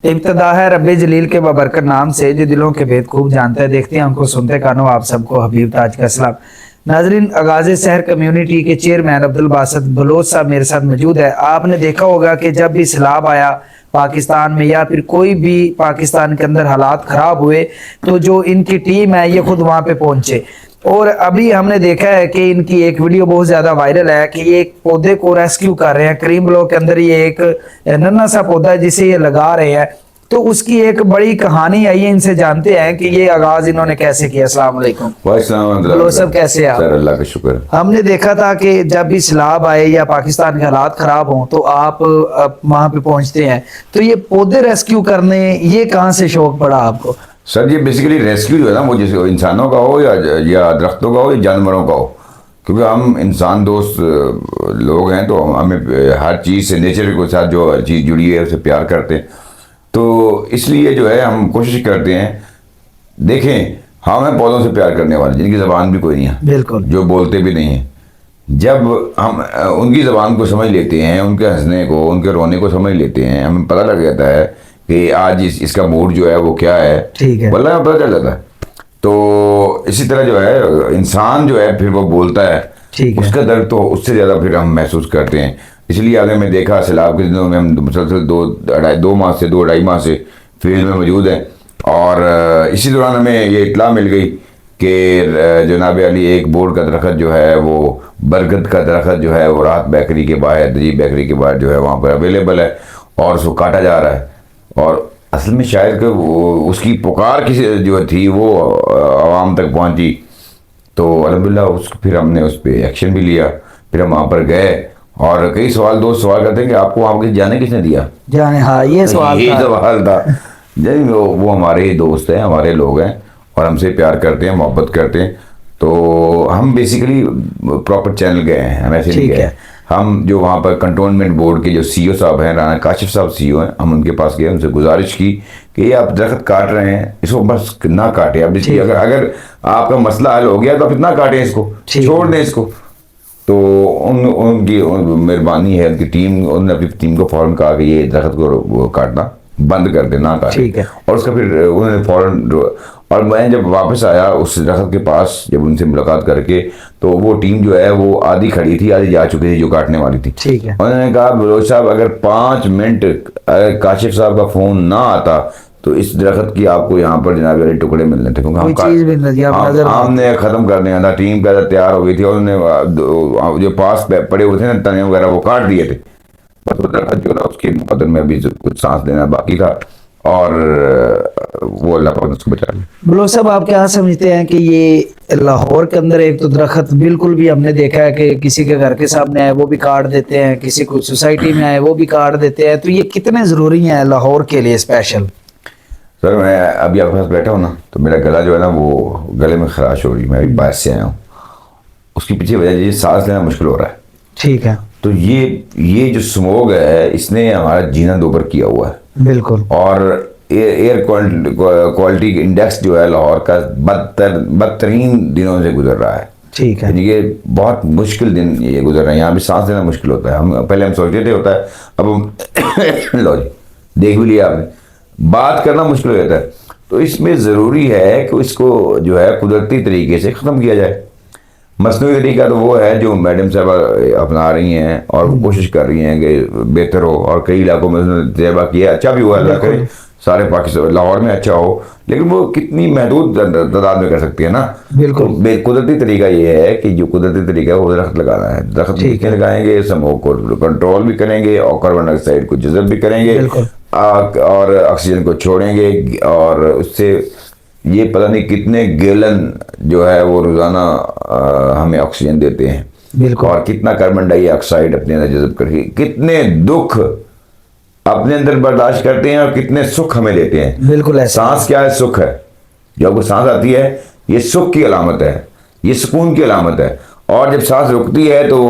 इब्तिदा है रब्बे जलील के बबरकत नाम से जो दिलों के भेद खूब जानते हैं। देखते हैं हमको, सुनते कानो आप सबको हबीब ताज का सलाम। नाजरीन, आगाज़े शहर कम्युनिटी के चेयरमैन अब्दुल बासित बलोच साहब मेरे साथ मौजूद है। आपने देखा होगा कि जब भी सैलाब आया पाकिस्तान में या फिर कोई भी पाकिस्तान के अंदर हालात ख़राब हुए तो जो इनकी टीम है ये खुद वहाँ पे पहुँचे। और अभी हमने देखा है कि इनकी एक वीडियो बहुत ज़्यादा वायरल है कि ये एक पौधे को रेस्क्यू कर रहे हैं। करीम ब्लॉक के अंदर ये एक नन्हा सा पौधा है जिसे ये लगा रहे हैं, तो उसकी एक बड़ी कहानी आई है। इनसे जानते हैं कि ये आगाज इन्होंने कैसे किया। अस्सलाम वालेकुम। बलोच साहब, कैसे हैं आप? अल्लाह का शुक्र। हमने देखा था कि जब भी सैलाब आए या पाकिस्तान के हालात खराब हों तो आप वहां पे पहुंचते हैं, तो ये पौधे रेस्क्यू करने ये कहाँ से शौक पड़ा आपको? सर, ये बेसिकली रेस्क्यू जो है ना, वो जैसे इंसानों का हो या दरख्तों का हो या जानवरों का हो, क्योंकि हम इंसान दोस्त लोग हैं तो हमें हर चीज़ से, नेचर के साथ जो चीज़ जुड़ी है उसे प्यार करते हैं। तो इसलिए जो है हम कोशिश करते हैं। देखें, हम हैं पौधों से प्यार करने वाले जिनकी ज़बान भी कोई नहीं है, बिल्कुल, जो बोलते भी नहीं हैं। जब हम उनकी ज़बान को समझ लेते हैं, उनके हंसने को, उनके रोने को समझ लेते हैं, हमें पता लग जाता है कि आज इसका मूड जो है वो क्या है, ठीक है, वल्लाह पता चल जाता है। तो इसी तरह जो है इंसान जो है फिर वो बोलता है, उसका दर्द तो उससे ज़्यादा फिर हम महसूस करते हैं। इसलिए आगे मैं देखा सैलाब के दिनों में हम मुसलसल दो ढाई माह से फील्ड में मौजूद हैं, और इसी दौरान हमें ये इत्तला मिल गई कि जनाब अली एक बोर्ड का दरख्त जो है वो बरगद का दरख्त जो है वो राहत बेकरी के बाहर, दजीब बेकरी के बाहर जो है वहाँ पर अवेलेबल है और उसको काटा जा रहा है। और असल में शायद कि उसकी पुकार किसी जो थी वो आवाम तक पहुँची, तो अल्हम्दुलिल्लाह उसको फिर हमने उस पर एक्शन भी लिया। फिर हम वहाँ पर गए और कई दोस्त सवाल करते हैं कि आपको वहाँ पर जाने किसने दिया जाने। हाँ, ये सवाल था। जब वो हमारे ही दोस्त हैं, हमारे लोग हैं और हमसे प्यार करते हैं, मोहब्बत करते हैं। तो हम बेसिकली प्रॉपर चैनल गए हैं, हम ऐसे नहीं गए। हम जो वहाँ पर कंटोनमेंट बोर्ड के जो सीईओ साहब हैं, राना काशिफ साहब सीईओ हैं, हम उनके पास गए, उनसे गुजारिश की कि ये आप दरख्त काट रहे हैं, इसको बस ना काटें। अब अगर आपका मसला हल हो गया तो आप इतना काटें, इसको छोड़ दें इसको। तो उनकी मेहरबानी है, उनकी टीम, उन्होंने अपनी टीम को फ़ौरन कहा कि ये दरख्त को काटना बंद कर देना, ठीक है। और उसका फिर उन्होंने फ़ौरन, और मैं जब वापस आया उस दरख्त के पास, जब उनसे मुलाकात करके, तो वो टीम जो है वो आधी खड़ी थी, आधी जा चुकी थी जो काटने वाली थी, ठीक है। उन्होंने कहा बलोच साहब अगर 5 मिनट अगर काशिफ साहब का फ़ोन ना आता तो इस दरख्त की आपको यहाँ पर जनाब वाले टुकड़े मिलने थे, क्योंकि हमने ख़त्म कर दिया था। टीम का तैयार हो गई थी और उन्होंने जो पास पड़े हुए थे ना तने वगैरह वो काट दिए थे। बस वो दरख्त जो था उसके बदन में अभी कुछ सांस लेना बाकी था और वो अल्लाह पाक ने उसको बचा लिया। बलोच साहब, आप क्या समझते हैं कि ये लाहौर के अंदर एक तो दरख्त बिल्कुल भी हमने देखा है कि किसी के घर के सामने आए वो भी काट देते हैं, किसी को सोसाइटी में आए वो भी काट देते हैं, तो ये कितने ज़रूरी हैं लाहौर के लिए स्पेशल? सर, मैं अभी आपके पास बैठा हूँ ना, तो मेरा गला जो है ना वो गले में खराश हो रही है। मैं अभी बाहर से आया हूँ, उसकी पीछे वजह ये सांस लेना मुश्किल हो रहा है, ठीक है। तो ये जो स्मोग है इसने हमारा जीना दोबर किया हुआ है, बिल्कुल। और एयर क्वालिटी इंडेक्स जो है लाहौर का बदतरीन दिनों से गुजर रहा है, ठीक है। ये बहुत मुश्किल दिन ये गुजर रहे हैं, यहाँ भी सांस लेना मुश्किल होता है। पहले हम सोचते थे होता है, अब हम लो जी देख भी लिया आपने, बात करना मुश्किल हो जाता है। तो इसमें ज़रूरी है कि इसको जो है कुदरती तरीके से ख़त्म किया जाए। मसनूई तरीका तो वो है जो मैडम साहब अपना रही हैं और कोशिश कर रही हैं कि बेहतर हो, और कई इलाकों में उन्होंने तजर्बा किया, अच्छा भी हुआ, अल्लाह करे सारे पाकिस्तान लाहौर में अच्छा हो, लेकिन वो कितनी महदूद तादाद में कर सकती है ना, बिल्कुल। कुदरती तरीका ये है कि जो कुदरती तरीका है वो दरख्त लगाना है। दरख्त लगाएंगे, स्मोक को कंट्रोल भी करेंगे और कार्बन डाइऑक्साइड को जज़ब भी करेंगे और ऑक्सीजन को छोड़ेंगे, और उससे ये पता नहीं कितने गैलन जो है वो रोज़ाना हमें ऑक्सीजन देते हैं, बिल्कुल। और कितना कार्बन डाइऑक्साइड अपने अंदर जज़ब करके कितने दुख अपने अंदर बर्दाश्त करते हैं और कितने सुख हमें देते हैं, बिल्कुल। सांस क्या है? सुख है। जब आपको सांस आती है ये सुख की अलामत है, ये सुकून की अलामत है, और जब सांस रुकती है तो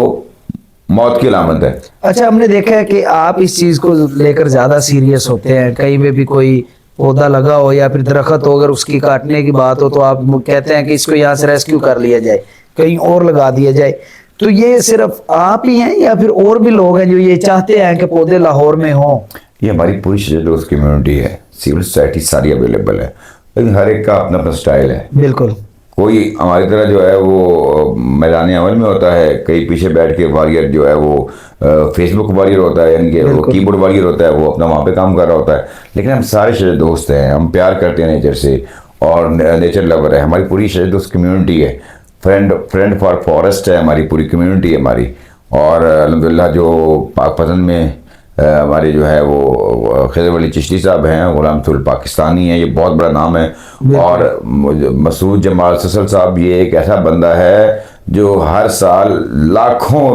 मौत की अलामत है। अच्छा, हमने देखा है कि आप इस चीज़ को लेकर ज़्यादा सीरियस होते हैं। कहीं पे भी कोई पौधा लगा हो या फिर दरख्त हो, अगर उसकी काटने की बात हो तो आप कहते हैं कि इसको यहाँ से रेस्क्यू कर लिया जाए, कहीं और लगा दिया जाए। तो ये सिर्फ आप ही हैं या फिर और भी लोग हैं जो ये चाहते हैं कि पौधे लाहौर में हों? ये हमारी पूरी शजर दोस्त कम्युनिटी है, सिविल सोसाइटी सारी अवेलेबल है, लेकिन हर एक का अपना अपना स्टाइल है। बिल्कुल। कोई हमारी तरह जो है वो मैदान अमल में होता है, कहीं पीछे बैठ के वॉरियर जो है वो फेसबुक वॉरियर होता है, यानी कि वो कीबोर्ड वॉरियर होता है, वो अपना वहाँ पे काम कर रहा होता है। लेकिन हम सारे शजर दोस्त हैं, हम प्यार करते हैं नेचर से और नेचर लवर है। हमारी पूरी शजर दोस्त कम्युनिटी है, फ्रेंड फॉर फॉरेस्ट है हमारी पूरी कम्युनिटी है हमारी। और अल्हम्दुलिल्लाह जो पाकपतन में हमारे जो है वो खिज़र वली चिश्ती साहब हैं, गुलाम सुल पाकिस्तानी हैं, ये बहुत बड़ा नाम है। और मसूद जमाल ससल साहब, ये एक ऐसा बंदा है जो हर साल लाखों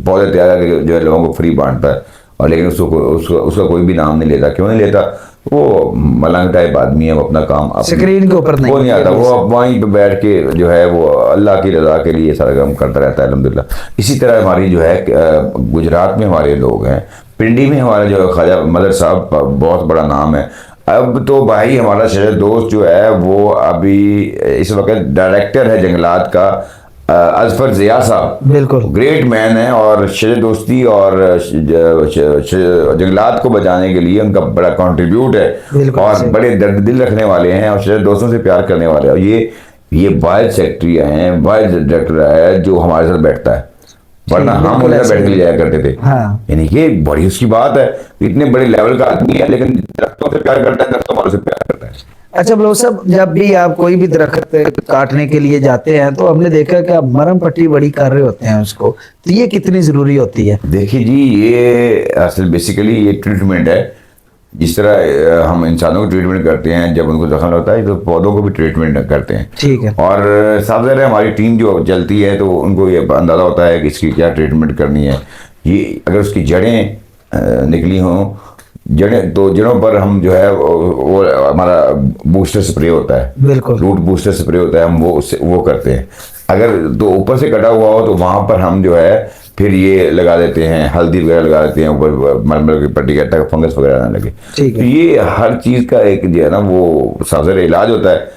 पौधे तैयार करके जो है लोगों को फ्री बांटता है, और लेकिन उसका कोई भी नाम नहीं लेता। क्यों नहीं लेता? वो मलंग टाइप आदमी है, वो अपना काम स्क्रीन के ऊपर नहीं आता, वो अब वहीं पे बैठ के जो है वो अल्लाह की रजा के लिए सारा काम करता रहता है अल्हम्दुलिल्लाह। इसी तरह हमारी जो है गुजरात में हमारे लोग हैं, पिंडी में हमारे जो ख्वाजा मदर साहब, बहुत बड़ा नाम है। अब तो भाई हमारा शजर दोस्त जो है वो अभी इस वक्त डायरेक्टर है जंगलात का, अजफर ज़िया साहब, बिल्कुल ग्रेट मैन है। और शजर दोस्ती और जंगलात को बचाने के लिए उनका बड़ा कंट्रीब्यूट है, और बड़े दर्द दिल रखने वाले हैं और शजर दोस्तों से प्यार करने वाले हैं। और ये वाइल्ड सेक्रेटरी हैं, वाइल्ड डायरेक्टर है जो हमारे साथ बैठता है, वरना हम उनके साथ बैठ के जाया करते थे। यानी कि बड़ी उसकी बात है, इतने बड़े लेवल का आदमी है, लेकिन दरख्तों से प्यार करता है, दरख्तों वालों से प्यार करता है। अच्छा बलोच साहब, जब भी आप कोई भी दरख्त काटने के लिए जाते हैं तो हमने देखा कि आप मरहम पट्टी बड़ी कर रहे होते हैं उसको, तो ये कितनी जरूरी होती है? देखिए जी, ये असल बेसिकली ये ट्रीटमेंट है। जिस तरह हम इंसानों को ट्रीटमेंट करते हैं जब उनको जख्म होता है, तो पौधों को भी ट्रीटमेंट करते हैं। ठीक है। और साफ ज़ाहिर है हमारी टीम जो चलती है तो उनको ये अंदाज़ा होता है कि इसकी क्या ट्रीटमेंट करनी है। ये अगर उसकी जड़ें निकली हों, जड़ें, तो जड़ों पर हम जो है वो हमारा बूस्टर स्प्रे होता है, बिल्कुल रूट बूस्टर स्प्रे होता है, हम वो करते हैं। अगर तो ऊपर से कटा हुआ हो तो वहाँ पर हम जो है फिर ये लगा देते हैं, हल्दी वगैरह लगा देते हैं ऊपर, मलमल की पट्टी का, फंगस वगैरह ना लगे। ठीक तो है। ये हर चीज़ का एक जो है ना वो साजर इलाज होता है,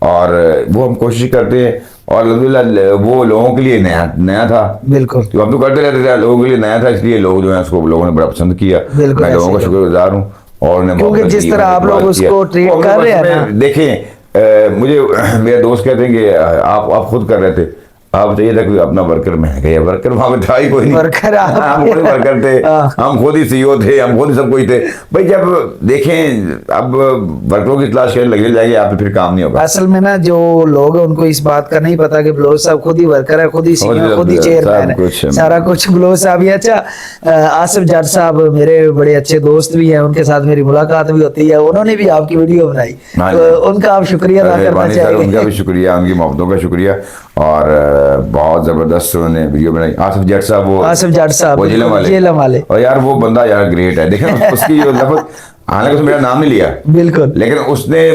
और वो हम कोशिश करते हैं। और अल्हम्दुलिल्लाह वो लोगों के लिए नया था। बिल्कुल। तो हम तो करते रहते थे, लोगों के लिए नया था, इसलिए लोग जो है उसको लोगों ने बड़ा पसंद किया। मैं लोगों का शुक्रगुजार हूँ। और क्योंकि जिस तरह आप लोग उसको ट्रीट कर रहे हैं ना, देखें, मुझे मेरे दोस्त कहते हैं कि आप खुद कर रहे थे, आप चाहिए था कोई अपना वर्कर में गया, वर्कर वहां पे था ही कोई नहीं, वर्कर हम खुद वर्कर थे, हम खुद ही सीईओ थे, हम खुद ही सब कुछ थे भाई। जब देखें अब वर्करों की तलाश करने लगे जाएंगे आप, फिर काम नहीं होगा। असल में ना जो लोग हैं उनको इस बात का नहीं पता कि बलोच साहब खुद ही वर्कर है, खुद ही सीईओ, खुद ही चेयरमैन है, सारा कुछ बलोच साहब ही। अच्छा, आसिफ जट साहब मेरे बड़े अच्छे दोस्त भी हैं, उनके साथ मेरी मुलाकात भी होती है, उन्होंने भी आपकी वीडियो बनाई, तो उनका आप शुक्रिया अदा करना चाहिए। उनका भी शुक्रिया, उनकी मोहब्बतों का शुक्रिया। और बहुत जबरदस्त उन्होंने वीडियो बनाई। आसिफ जट साहब, वो आसिफ जट साहब वो जेलम वाले, और यार वो बंदा यार ग्रेट है। देखें उसकी लफ्ज़, हालांकि उसने मेरा नाम नहीं लिया, बिल्कुल, लेकिन उसने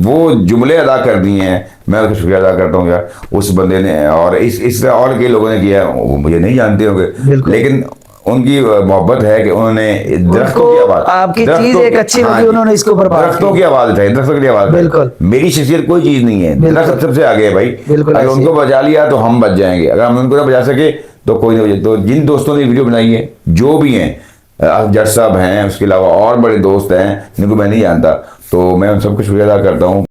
वो जुमले अदा कर दिए हैं, मैं उसका शुक्रिया अदा करता हूँ यार उस बंदे ने। और इस तरह और कई लोगों ने किया है, वो मुझे नहीं जानते होंगे, लेकिन उनकी मोहब्बत है कि उन्होंने दरख्तों की आवाज, आपकी चीज एक अच्छी लगी, उन्होंने इसको दरख्तों की आवाज उठाई, दरख्तों की आवाज। बिल्कुल, मेरी शख्सियत कोई चीज नहीं है, दरख्त सबसे आगे है भाई। अगर उनको बचा लिया तो हम बच जाएंगे, अगर हम उनको ना बचा सके तो कोई नहीं। तो जिन दोस्तों ने वीडियो बनाई है, जो भी हैं, जट साहब हैं, उसके अलावा और बड़े दोस्त हैं जिनको मैं नहीं जानता, तो मैं उन सबको शुक्रिया अदा करता हूँ।